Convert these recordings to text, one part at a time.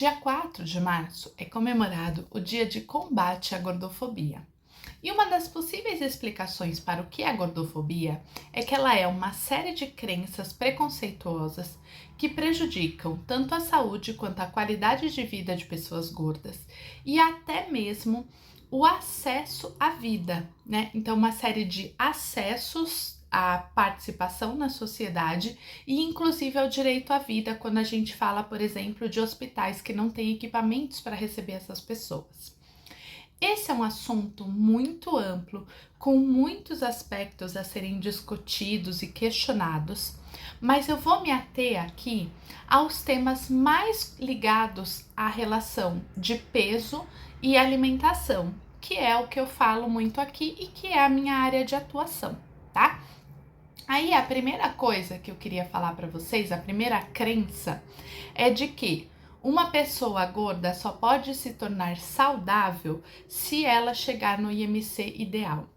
Dia 4 de março é comemorado o Dia de Combate à Gordofobia. E uma das possíveis explicações para o que é a gordofobia é que ela é uma série de crenças preconceituosas que prejudicam tanto a saúde quanto a qualidade de vida de pessoas gordas e até mesmo o acesso à vida, né? Então, uma série de acessos à participação na sociedade e inclusive ao direito à vida, quando a gente fala, por exemplo, de hospitais que não têm equipamentos para receber essas pessoas. Esse é um assunto muito amplo, com muitos aspectos a serem discutidos e questionados, mas eu vou me ater aqui aos temas mais ligados à relação de peso e alimentação, que é o que eu falo muito aqui e que é a minha área de atuação, tá? Aí a primeira coisa que eu queria falar para vocês, a primeira crença, é de que uma pessoa gorda só pode se tornar saudável se ela chegar no IMC ideal.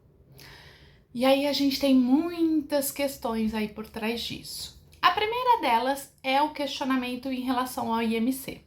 E aí a gente tem muitas questões aí por trás disso. A primeira delas é o questionamento em relação ao IMC.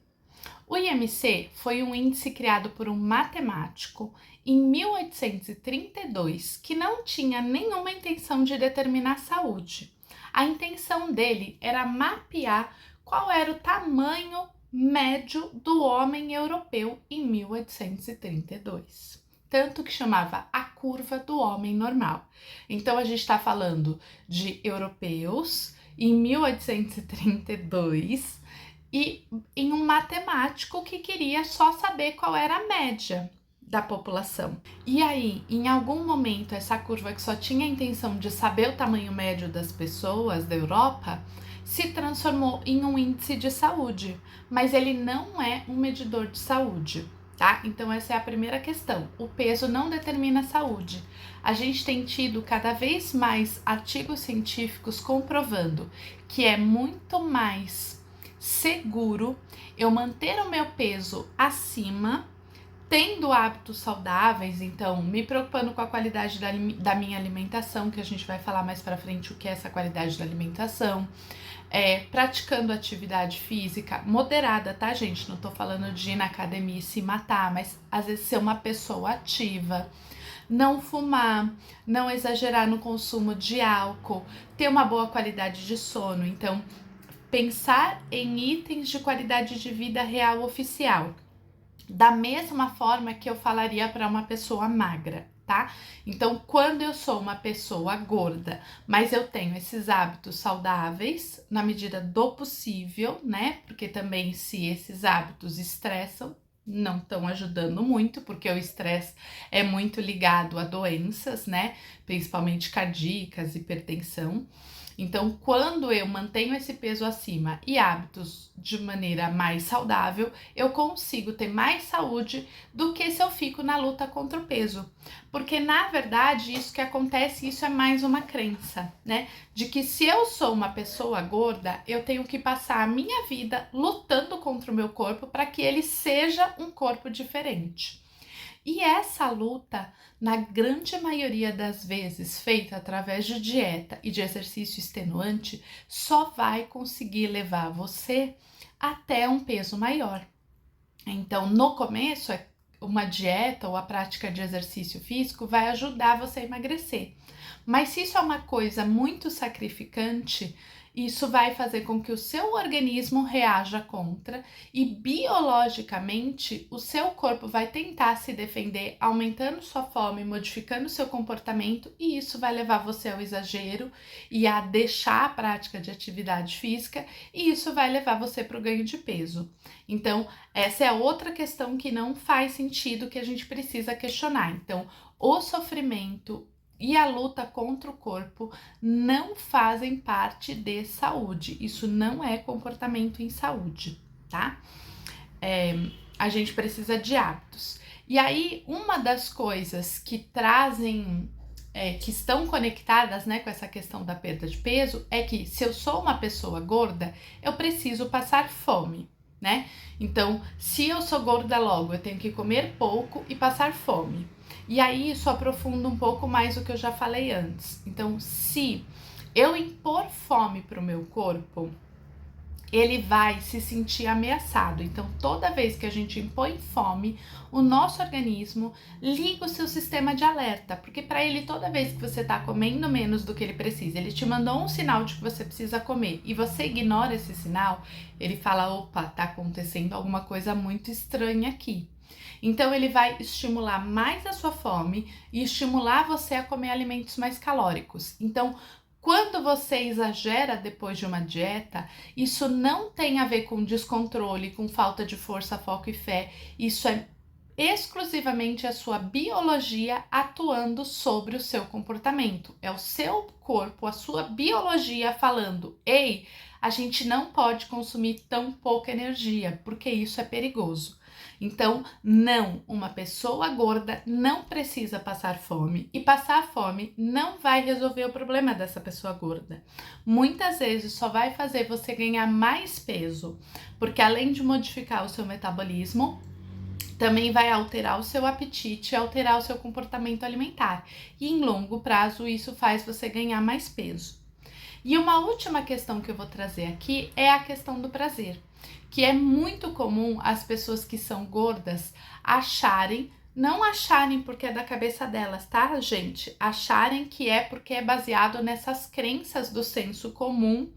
O IMC foi um índice criado por um matemático em 1832 que não tinha nenhuma intenção de determinar a saúde. A intenção dele era mapear qual era o tamanho médio do homem europeu em 1832. Tanto que chamava a curva do homem normal. Então a gente está falando de europeus em 1832 e em um matemático que queria só saber qual era a média da população. E aí, em algum momento, essa curva que só tinha a intenção de saber o tamanho médio das pessoas da Europa se transformou em um índice de saúde, mas ele não é um medidor de saúde, tá? Então essa é a primeira questão. O peso não determina a saúde. A gente tem tido cada vez mais artigos científicos comprovando que é muito mais seguro eu manter o meu peso acima, tendo hábitos saudáveis, então me preocupando com a qualidade da minha alimentação, que a gente vai falar mais pra frente o que é essa qualidade da alimentação, praticando atividade física moderada, tá, gente? Não tô falando de ir na academia e se matar, mas às vezes ser uma pessoa ativa, não fumar, não exagerar no consumo de álcool, ter uma boa qualidade de sono. Então, pensar em itens de qualidade de vida real oficial, da mesma forma que eu falaria para uma pessoa magra, tá? Então, quando eu sou uma pessoa gorda, mas eu tenho esses hábitos saudáveis, na medida do possível, né? Porque também se esses hábitos estressam, não estão ajudando muito, porque o estresse é muito ligado a doenças, né? Principalmente cardíacas, hipertensão. Então, quando eu mantenho esse peso acima e hábitos de maneira mais saudável, eu consigo ter mais saúde do que se eu fico na luta contra o peso. Porque, na verdade, isso que acontece, isso é mais uma crença, né? De que se eu sou uma pessoa gorda, eu tenho que passar a minha vida lutando contra o meu corpo para que ele seja um corpo diferente. E essa luta, na grande maioria das vezes, feita através de dieta e de exercício extenuante, só vai conseguir levar você até um peso maior. Então, no começo, uma dieta ou a prática de exercício físico vai ajudar você a emagrecer. Mas se isso é uma coisa muito sacrificante, isso vai fazer com que o seu organismo reaja contra e biologicamente o seu corpo vai tentar se defender, aumentando sua fome, modificando seu comportamento, e isso vai levar você ao exagero e a deixar a prática de atividade física, e isso vai levar você para o ganho de peso. Então, essa é outra questão que não faz sentido, que a gente precisa questionar. Então, o sofrimento e a luta contra o corpo não fazem parte de saúde. Isso não é comportamento em saúde, tá? A gente precisa de hábitos. E aí, uma das coisas que trazem, que estão conectadas, né, com essa questão da perda de peso, é que se eu sou uma pessoa gorda, eu preciso passar fome, né? Então, se eu sou gorda logo, eu tenho que comer pouco e passar fome. E aí isso aprofunda um pouco mais o que eu já falei antes. Então, se eu impor fome para o meu corpo, ele vai se sentir ameaçado. Então, toda vez que a gente impõe fome, o nosso organismo liga o seu sistema de alerta, porque para ele, toda vez que você está comendo menos do que ele precisa, ele te mandou um sinal de que você precisa comer e você ignora esse sinal, ele fala, opa, tá acontecendo alguma coisa muito estranha aqui. Então, ele vai estimular mais a sua fome e estimular você a comer alimentos mais calóricos. Então, quando você exagera depois de uma dieta, isso não tem a ver com descontrole, com falta de força, foco e fé. Isso é exclusivamente a sua biologia atuando sobre o seu comportamento. É o seu corpo, a sua biologia falando: ei, a gente não pode consumir tão pouca energia, porque isso é perigoso. Então, não, uma pessoa gorda não precisa passar fome e passar fome não vai resolver o problema dessa pessoa gorda. Muitas vezes só vai fazer você ganhar mais peso, porque além de modificar o seu metabolismo, também vai alterar o seu apetite, alterar o seu comportamento alimentar. E em longo prazo, isso faz você ganhar mais peso. E uma última questão que eu vou trazer aqui é a questão do prazer, que é muito comum as pessoas que são gordas não acharem porque é da cabeça delas, tá, gente? Acharem que é porque é baseado nessas crenças do senso comum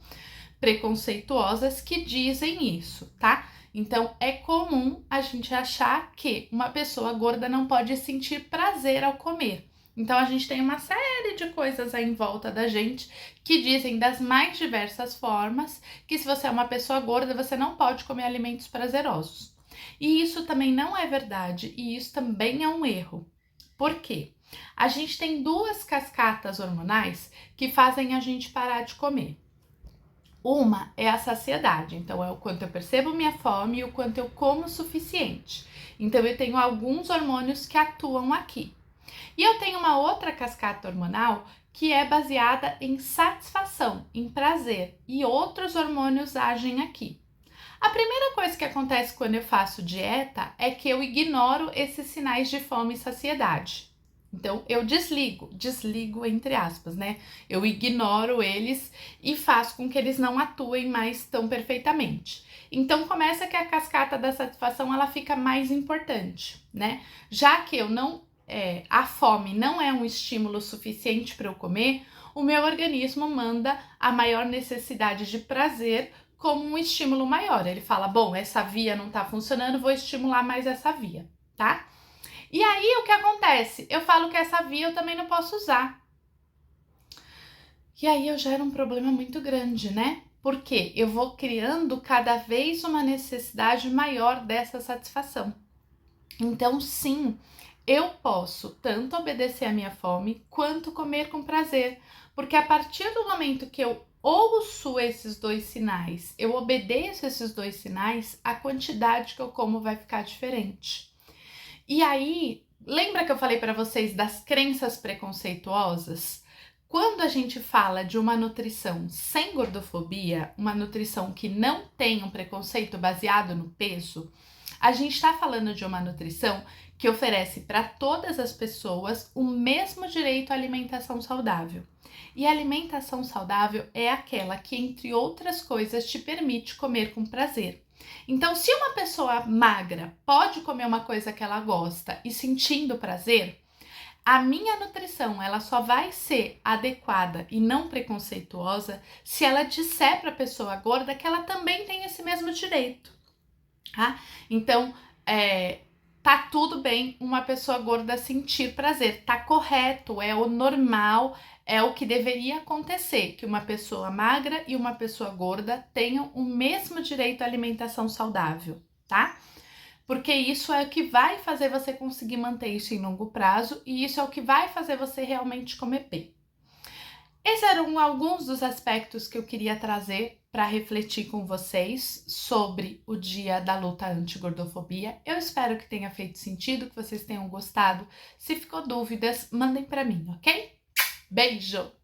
preconceituosas que dizem isso, tá? Então, é comum a gente achar que uma pessoa gorda não pode sentir prazer ao comer. Então, a gente tem uma série de coisas aí em volta da gente que dizem das mais diversas formas que se você é uma pessoa gorda, você não pode comer alimentos prazerosos. E isso também não é verdade e isso também é um erro. Por quê? A gente tem duas cascatas hormonais que fazem a gente parar de comer. Uma é a saciedade, então é o quanto eu percebo minha fome e o quanto eu como o suficiente. Então eu tenho alguns hormônios que atuam aqui. E eu tenho uma outra cascata hormonal que é baseada em satisfação, em prazer, e outros hormônios agem aqui. A primeira coisa que acontece quando eu faço dieta é que eu ignoro esses sinais de fome e saciedade. Então, eu desligo entre aspas, né? Eu ignoro eles e faço com que eles não atuem mais tão perfeitamente. Então, começa que a cascata da satisfação, ela fica mais importante, né? Já que a fome não é um estímulo suficiente para eu comer, o meu organismo manda a maior necessidade de prazer como um estímulo maior. Ele fala, bom, essa via não tá funcionando, vou estimular mais essa via, tá? E aí, o que acontece? Eu falo que essa via eu também não posso usar. E aí eu gero um problema muito grande, né? Porque eu vou criando cada vez uma necessidade maior dessa satisfação. Então, sim, eu posso tanto obedecer à minha fome, quanto comer com prazer. Porque a partir do momento que eu ouço esses dois sinais, eu obedeço esses dois sinais, a quantidade que eu como vai ficar diferente. E aí, lembra que eu falei para vocês das crenças preconceituosas? Quando a gente fala de uma nutrição sem gordofobia, uma nutrição que não tem um preconceito baseado no peso, a gente está falando de uma nutrição que oferece para todas as pessoas o mesmo direito à alimentação saudável. E a alimentação saudável é aquela que, entre outras coisas, te permite comer com prazer. Então, se uma pessoa magra pode comer uma coisa que ela gosta e sentindo prazer, a minha nutrição ela só vai ser adequada e não preconceituosa se ela disser para a pessoa gorda que ela também tem esse mesmo direito, tá? Então, tá tudo bem uma pessoa gorda sentir prazer, tá correto, é o normal, é o que deveria acontecer, que uma pessoa magra e uma pessoa gorda tenham o mesmo direito à alimentação saudável, tá? Porque isso é o que vai fazer você conseguir manter isso em longo prazo e isso é o que vai fazer você realmente comer bem. Esses eram alguns dos aspectos que eu queria trazer para refletir com vocês sobre o dia da luta anti-gordofobia. Eu espero que tenha feito sentido, que vocês tenham gostado. Se ficou dúvidas, mandem para mim, ok? Beijo!